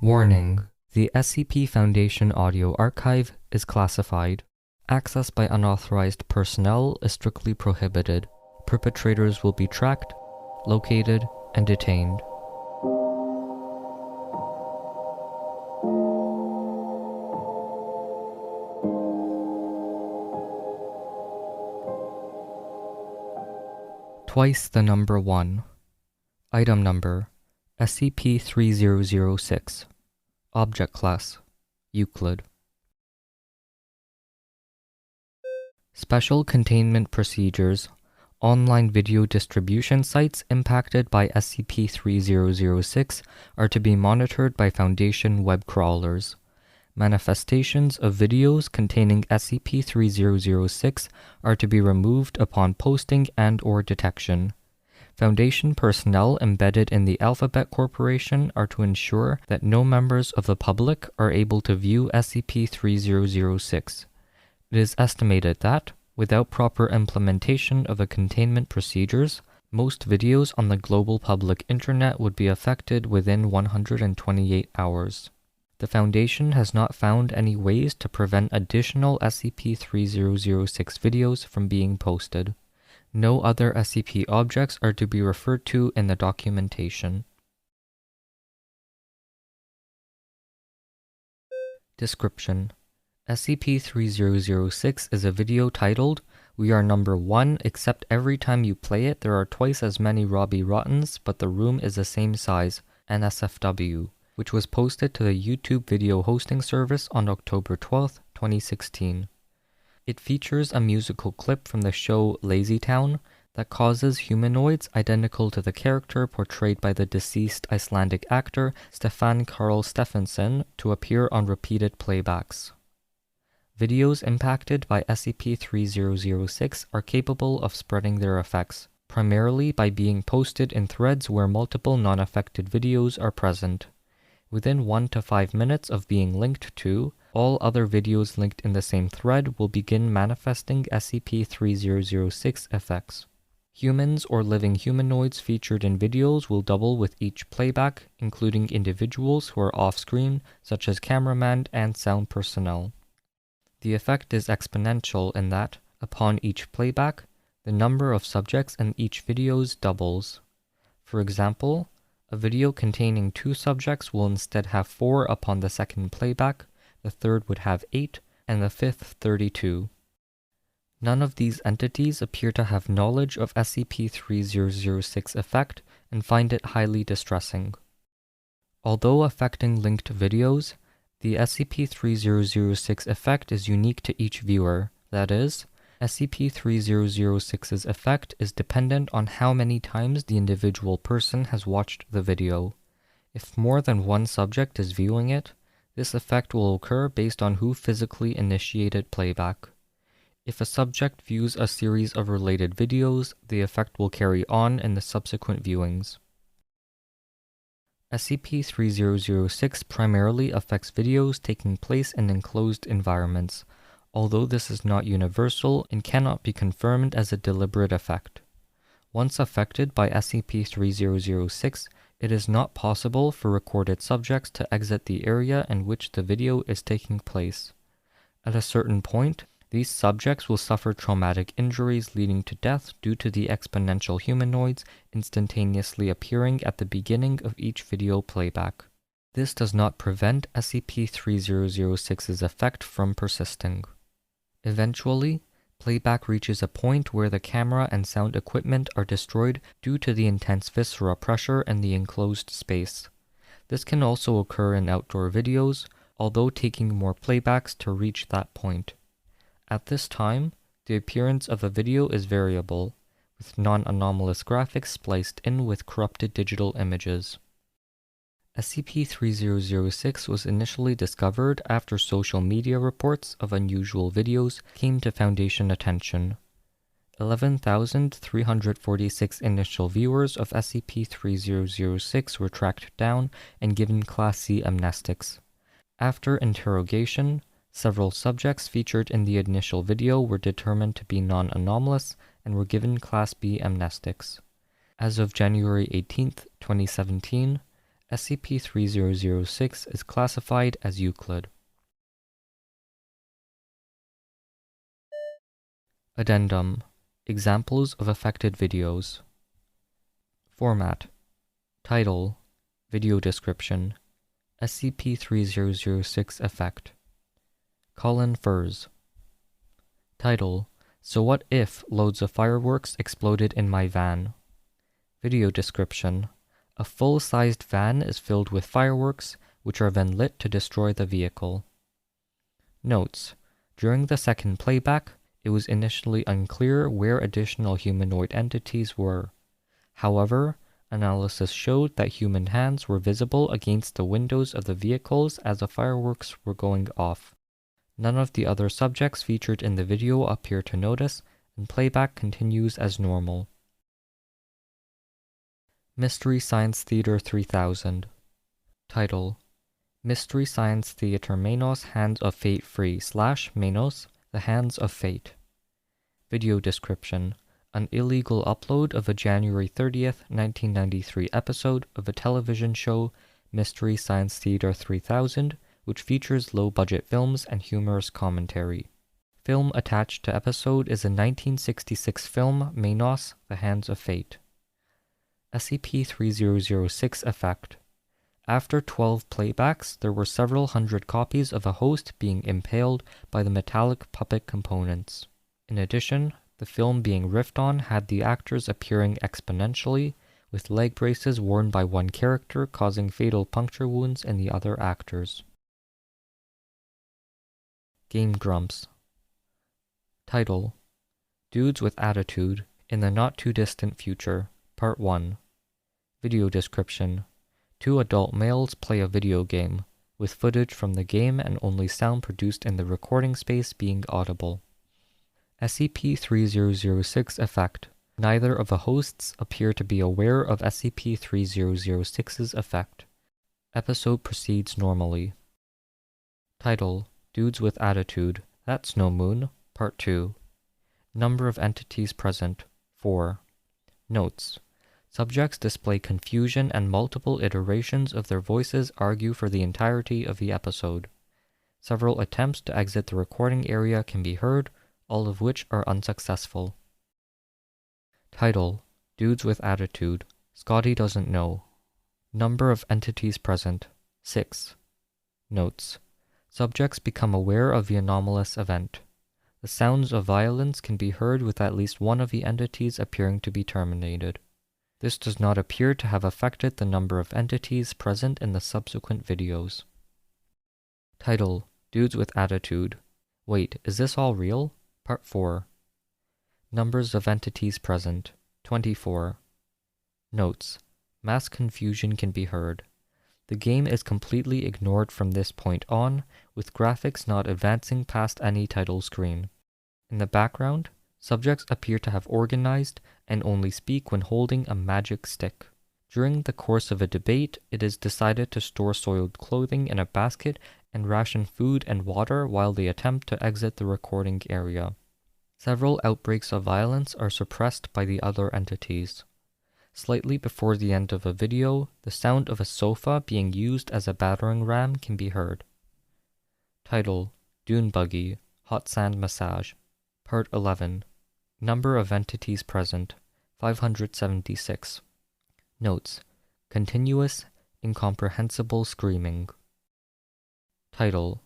Warning: the SCP Foundation audio archive is classified. Access by unauthorized personnel is strictly prohibited. Perpetrators will be tracked, located, and detained. Twice the number 1. Item number: SCP-3006. Object Class: Euclid. Special Containment Procedures. Online video distribution sites impacted by SCP-3006 are to be monitored by Foundation web crawlers. Manifestations of videos containing SCP-3006 are to be removed upon posting and/or detection. Foundation personnel embedded in the Alphabet Corporation are to ensure that no members of the public are able to view SCP-3006. It is estimated that, without proper implementation of the containment procedures, most videos on the global public internet would be affected within 128 hours. The Foundation has not found any ways to prevent additional SCP-3006 videos from being posted. No other SCP objects are to be referred to in the documentation. Description: SCP-3006 is a video titled, "We are number 1, except every time you play it there are twice as many Robbie Rottens, but the room is the same size, NSFW, which was posted to the YouTube video hosting service on October 12, 2016. It features a musical clip from the show Lazy Town that causes humanoids identical to the character portrayed by the deceased Icelandic actor Stefán Karl Stephenson to appear on repeated playbacks. Videos impacted by SCP-3006 are capable of spreading their effects, primarily by being posted in threads where multiple non-affected videos are present. Within 1 to 5 minutes of being linked to, all other videos linked in the same thread will begin manifesting SCP-3006 effects. Humans or living humanoids featured in videos will double with each playback, including individuals who are off-screen, such as cameraman and sound personnel. The effect is exponential in that, upon each playback, the number of subjects in each videos doubles. For example, a video containing 2 subjects will instead have 4 upon the second playback, the third would have 8, and the fifth 32. None of these entities appear to have knowledge of SCP-3006 effect and find it highly distressing. Although affecting linked videos, the SCP-3006 effect is unique to each viewer, that is, SCP-3006's effect is dependent on how many times the individual person has watched the video. If more than one subject is viewing it, this effect will occur based on who physically initiated playback. If a subject views a series of related videos, the effect will carry on in the subsequent viewings. SCP-3006 primarily affects videos taking place in enclosed environments, although this is not universal and cannot be confirmed as a deliberate effect. Once affected by SCP-3006, it is not possible for recorded subjects to exit the area in which the video is taking place. At a certain point, these subjects will suffer traumatic injuries leading to death due to the exponential humanoids instantaneously appearing at the beginning of each video playback. This does not prevent SCP-3006's effect from persisting. Eventually, playback reaches a point where the camera and sound equipment are destroyed due to the intense viscera pressure in the enclosed space. This can also occur in outdoor videos, although taking more playbacks to reach that point. At this time, the appearance of a video is variable, with non-anomalous graphics spliced in with corrupted digital images. SCP-3006 was initially discovered after social media reports of unusual videos came to Foundation attention. 11,346 initial viewers of SCP-3006 were tracked down and given Class C amnestics. After interrogation, several subjects featured in the initial video were determined to be non-anomalous and were given Class B amnestics. As of January 18, 2017, SCP-3006 is classified as Euclid. Addendum. Examples of affected videos. Format. Title. Video description. SCP-3006 effect. Colin Furs. Title. So what if loads of fireworks exploded in my van? Video description. A full-sized van is filled with fireworks, which are then lit to destroy the vehicle. Notes. During the second playback, it was initially unclear where additional humanoid entities were. However, analysis showed that human hands were visible against the windows of the vehicles as the fireworks were going off. None of the other subjects featured in the video appear to notice, and playback continues as normal. Mystery Science Theater 3000. Title. Mystery Science Theater Manos Hands of Fate Free / Manos, The Hands of Fate. Video description. An illegal upload of a January 30th, 1993 episode of a television show, Mystery Science Theater 3000, which features low-budget films and humorous commentary. Film attached to episode is a 1966 film, Manos, The Hands of Fate. SCP-3006 effect. After 12 playbacks, there were several hundred copies of a host being impaled by the metallic puppet components. In addition, the film being riffed on had the actors appearing exponentially, with leg braces worn by one character causing fatal puncture wounds in the other actors. Game Grumps. Title. Dudes with Attitude in the Not-Too-Distant Future, Part 1. Video description. 2 adult males play a video game, with footage from the game and only sound produced in the recording space being audible. SCP-3006 effect. Neither of the hosts appear to be aware of SCP-3006's effect. Episode proceeds normally. Title. Dudes with Attitude, That's No Moon, Part 2. Number of entities present, 4. Notes. Subjects display confusion and multiple iterations of their voices argue for the entirety of the episode. Several attempts to exit the recording area can be heard, all of which are unsuccessful. Title. Dudes with Attitude, Scotty Doesn't Know. Number of entities present, 6. Notes. Subjects become aware of the anomalous event. The sounds of violence can be heard with at least one of the entities appearing to be terminated. This does not appear to have affected the number of entities present in the subsequent videos. Title. Dudes with Attitude. Wait, is this all real? Part 4. Numbers of entities present, 24. Notes. Mass confusion can be heard. The game is completely ignored from this point on, with graphics not advancing past any title screen. In the background, subjects appear to have organized and only speak when holding a magic stick. During the course of a debate, it is decided to store soiled clothing in a basket and ration food and water while they attempt to exit the recording area. Several outbreaks of violence are suppressed by the other entities. Slightly before the end of a video, the sound of a sofa being used as a battering ram can be heard. Title. Dune Buggy, Hot Sand Massage. Part 11. Number of entities present, 576. Notes. Continuous, incomprehensible screaming. Title.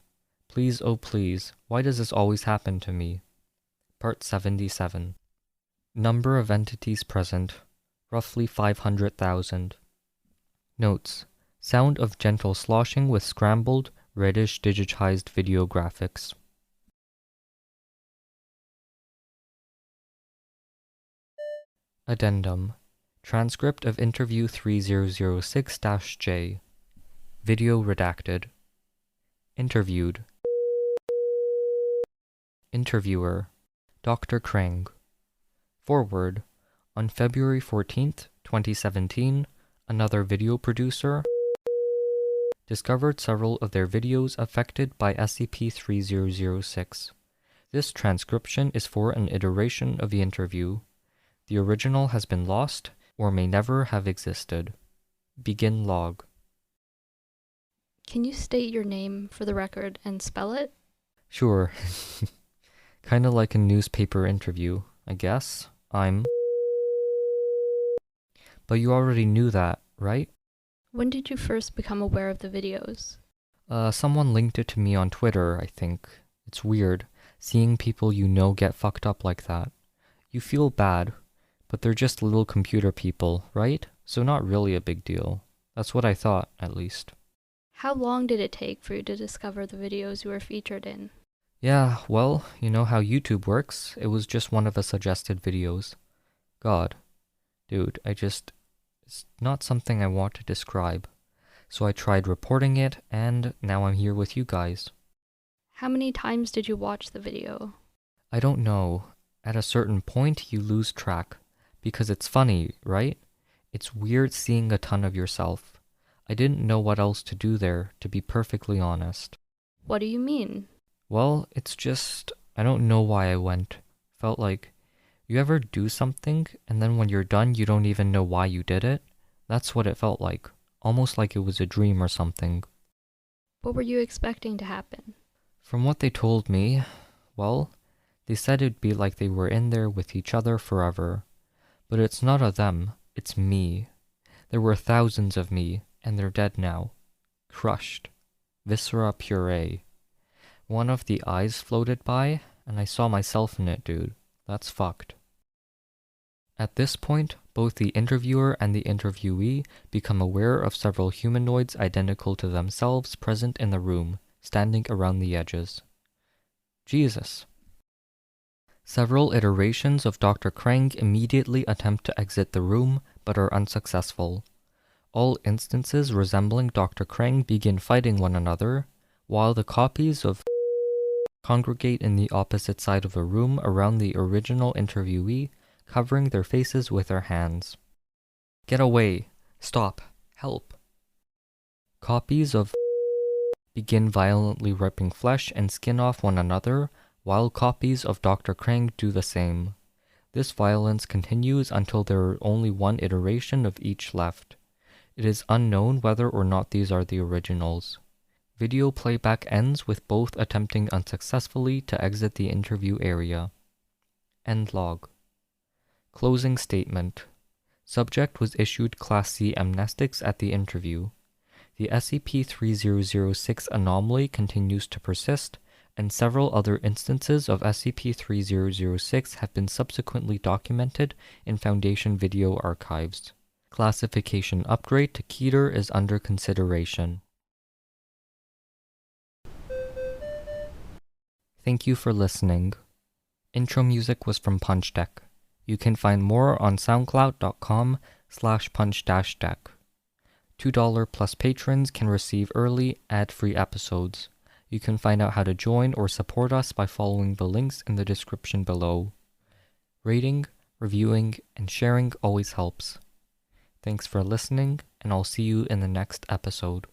Please, oh please, why does this always happen to me? Part 77. Number of entities present, roughly 500,000. Notes. Sound of gentle sloshing with scrambled, reddish digitized video graphics. Addendum. Transcript of Interview 3006-J. Video redacted. Interviewed. Interviewer. Dr. Krang. Forward. On February 14th, 2017, another video producer discovered several of their videos affected by SCP-3006. This transcription is for an iteration of the interview. The original has been lost or may never have existed. Begin log. Can you state your name for the record and spell it? Sure. Kinda like a newspaper interview, I guess. But you already knew that, right? When did you first become aware of the videos? Someone linked it to me on Twitter, I think. It's weird, seeing people you know get fucked up like that. You feel bad, but they're just little computer people, right? So not really a big deal. That's what I thought, at least. How long did it take for you to discover the videos you were featured in? Yeah, well, you know how YouTube works. It was just one of the suggested videos. God. Dude, it's not something I want to describe. So I tried reporting it, and now I'm here with you guys. How many times did you watch the video? I don't know. At a certain point, you lose track. Because it's funny, right? It's weird seeing a ton of yourself. I didn't know what else to do there, to be perfectly honest. What do you mean? Well, it's just, I don't know why I went. Felt like, you ever do something, and then when you're done, you don't even know why you did it? That's what it felt like. Almost like it was a dream or something. What were you expecting to happen? From what they told me, well, they said it'd be like they were in there with each other forever. But it's not a them, it's me. There were thousands of me, and they're dead now. Crushed. Viscera puree. One of the eyes floated by, and I saw myself in it, dude. That's fucked. At this point, both the interviewer and the interviewee become aware of several humanoids identical to themselves present in the room, standing around the edges. Jesus. Several iterations of Dr. Krang immediately attempt to exit the room, but are unsuccessful. All instances resembling Dr. Krang begin fighting one another, while the copies of congregate in the opposite side of the room around the original interviewee, covering their faces with their hands. Get away! Stop! Help! Copies of begin violently ripping flesh and skin off one another, while copies of Dr. Krang do the same. This violence continues until there are only one iteration of each left. It is unknown whether or not these are the originals. Video playback ends with both attempting unsuccessfully to exit the interview area. End log. Closing statement. Subject was issued Class C amnestics at the interview. The SCP-3006 anomaly continues to persist, and several other instances of SCP-3006 have been subsequently documented in Foundation video archives. Classification upgrade to Keter is under consideration. Thank you for listening. Intro music was from Punch Deck. You can find more on soundcloud.com/punch-deck. $2 plus patrons can receive early, ad-free episodes. You can find out how to join or support us by following the links in the description below. Rating, reviewing, and sharing always helps. Thanks for listening, and I'll see you in the next episode.